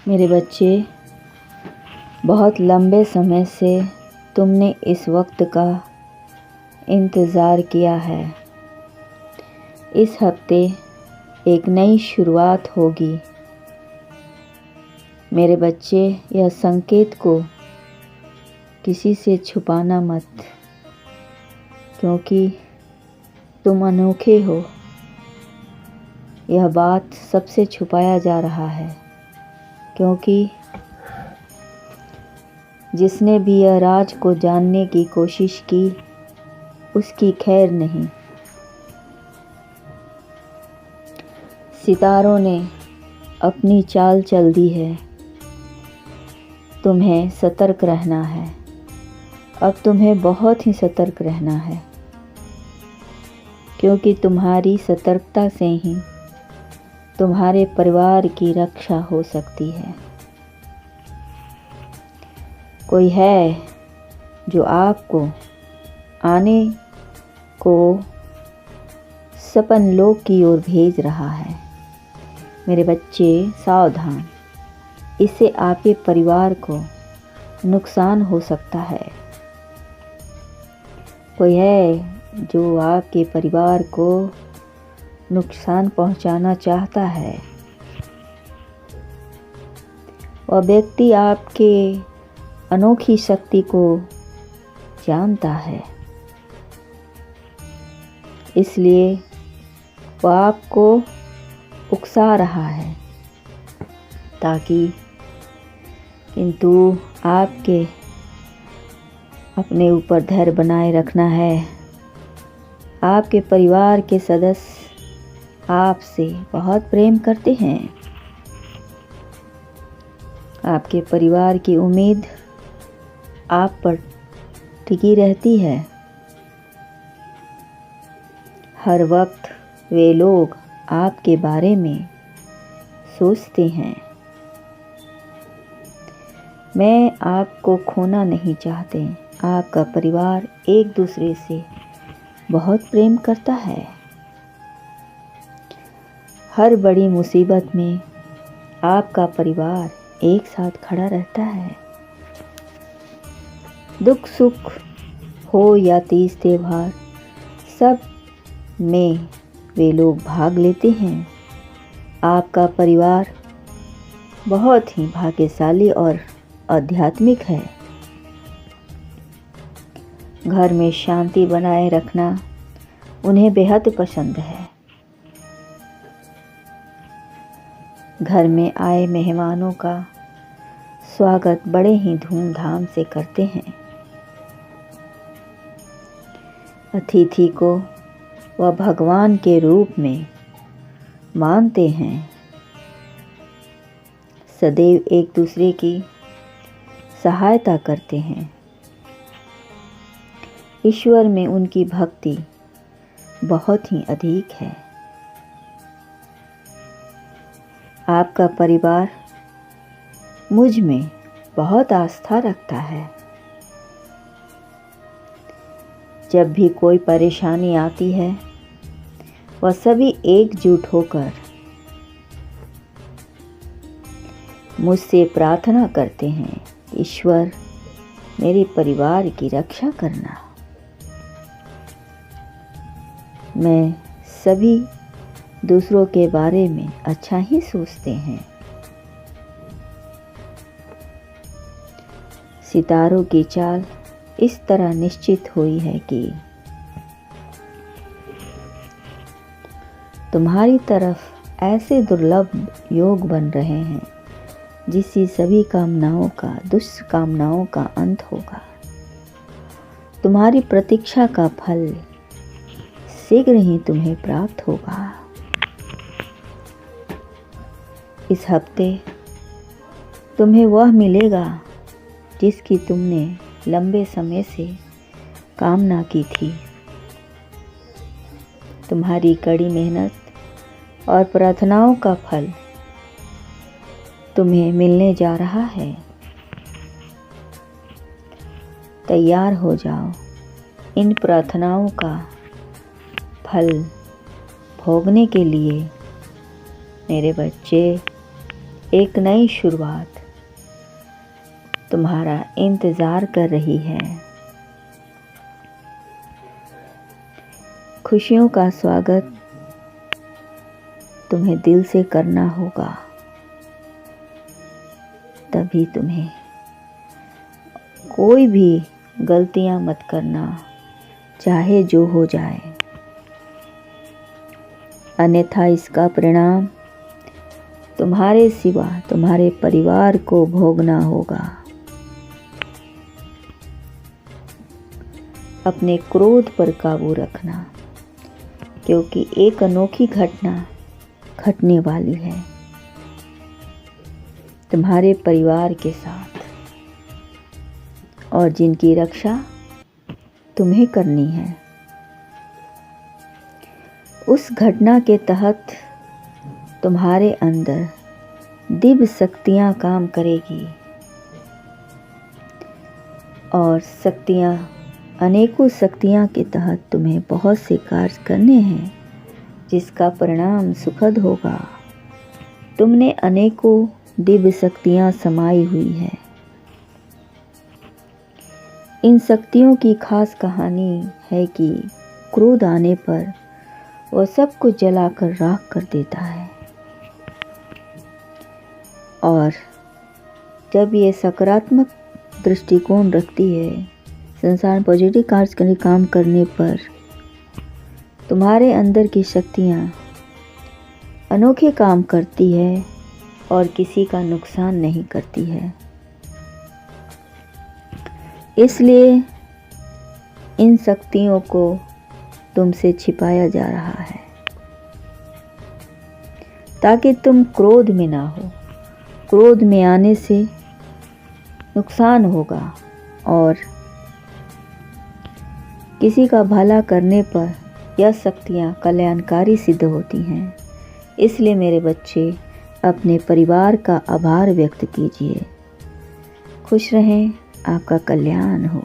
मेरे बच्चे, बहुत लंबे समय से तुमने इस वक्त का इंतज़ार किया है। इस हफ्ते एक नई शुरुआत होगी। मेरे बच्चे, यह संकेत को किसी से छुपाना मत, क्योंकि तुम अनोखे हो। यह बात सबसे छुपाया जा रहा है, क्योंकि जिसने भी यह राज को जानने की कोशिश की, उसकी खैर नहीं। सितारों ने अपनी चाल चल दी है। तुम्हें सतर्क रहना है। अब तुम्हें बहुत ही सतर्क रहना है, क्योंकि तुम्हारी सतर्कता से ही तुम्हारे परिवार की रक्षा हो सकती है। कोई है जो आपको आने को सपन लोक की ओर भेज रहा है। मेरे बच्चे, सावधान, इससे आपके परिवार को नुकसान हो सकता है। कोई है जो आपके परिवार को नुकसान पहुंचाना चाहता है। वह व्यक्ति आपके अनोखी शक्ति को जानता है, इसलिए वह आपको उकसा रहा है, किंतु आपके अपने ऊपर धैर्य बनाए रखना है। आपके परिवार के सदस्य आपसे बहुत प्रेम करते हैं। आपके परिवार की उम्मीद आप पर टिकी रहती है। हर वक्त वे लोग आपके बारे में सोचते हैं। मैं आपको खोना नहीं चाहते। आपका परिवार एक दूसरे से बहुत प्रेम करता है। हर बड़ी मुसीबत में आपका परिवार एक साथ खड़ा रहता है। दुख सुख हो या तीज त्योहार, सब में वे लोग भाग लेते हैं। आपका परिवार बहुत ही भाग्यशाली और आध्यात्मिक है। घर में शांति बनाए रखना उन्हें बेहद पसंद है। घर में आए मेहमानों का स्वागत बड़े ही धूमधाम से करते हैं। अतिथि को वह भगवान के रूप में मानते हैं। सदैव एक दूसरे की सहायता करते हैं। ईश्वर में उनकी भक्ति बहुत ही अधिक है। आपका परिवार मुझ में बहुत आस्था रखता है। जब भी कोई परेशानी आती है, वह सभी एकजुट होकर मुझसे प्रार्थना करते हैं, ईश्वर मेरे परिवार की रक्षा करना। मैं सभी दूसरों के बारे में अच्छा ही सोचते हैं। सितारों की चाल इस तरह निश्चित हुई है कि तुम्हारी तरफ ऐसे दुर्लभ योग बन रहे हैं, जिससे सभी कामनाओं का, दुष्ट कामनाओं का अंत होगा। तुम्हारी प्रतीक्षा का फल शीघ्र ही तुम्हें प्राप्त होगा। इस हफ्ते तुम्हें वह मिलेगा जिसकी तुमने लंबे समय से कामना की थी। तुम्हारी कड़ी मेहनत और प्रार्थनाओं का फल तुम्हें मिलने जा रहा है। तैयार हो जाओ इन प्रार्थनाओं का फल भोगने के लिए। मेरे बच्चे, एक नई शुरुआत तुम्हारा इंतज़ार कर रही है। खुशियों का स्वागत तुम्हें दिल से करना होगा, तभी तुम्हें कोई भी गलतियां मत करना, चाहे जो हो जाए, अन्यथा इसका परिणाम तुम्हारे सिवा तुम्हारे परिवार को भोगना होगा। अपने क्रोध पर काबू रखना, क्योंकि एक अनोखी घटना घटने वाली है तुम्हारे परिवार के साथ, और जिनकी रक्षा तुम्हें करनी है। उस घटना के तहत तुम्हारे अंदर दिव्य शक्तियाँ काम करेगी, और शक्तियाँ, अनेकों शक्तियाँ के तहत तुम्हें बहुत से कार्य करने हैं, जिसका परिणाम सुखद होगा। तुमने अनेकों दिव्य शक्तियाँ समाई हुई है। इन शक्तियों की खास कहानी है कि क्रोध आने पर वह सब कुछ जलाकर राख कर देता है, और जब ये सकारात्मक दृष्टिकोण रखती है, संसार में पॉजिटिव कार्य काम करने पर तुम्हारे अंदर की शक्तियाँ अनोखे काम करती है और किसी का नुकसान नहीं करती है। इसलिए इन शक्तियों को तुमसे छिपाया जा रहा है, ताकि तुम क्रोध में ना हो। क्रोध में आने से नुकसान होगा, और किसी का भला करने पर यह शक्तियाँ कल्याणकारी सिद्ध होती हैं। इसलिए मेरे बच्चे, अपने परिवार का आभार व्यक्त कीजिए। खुश रहें, आपका कल्याण हो।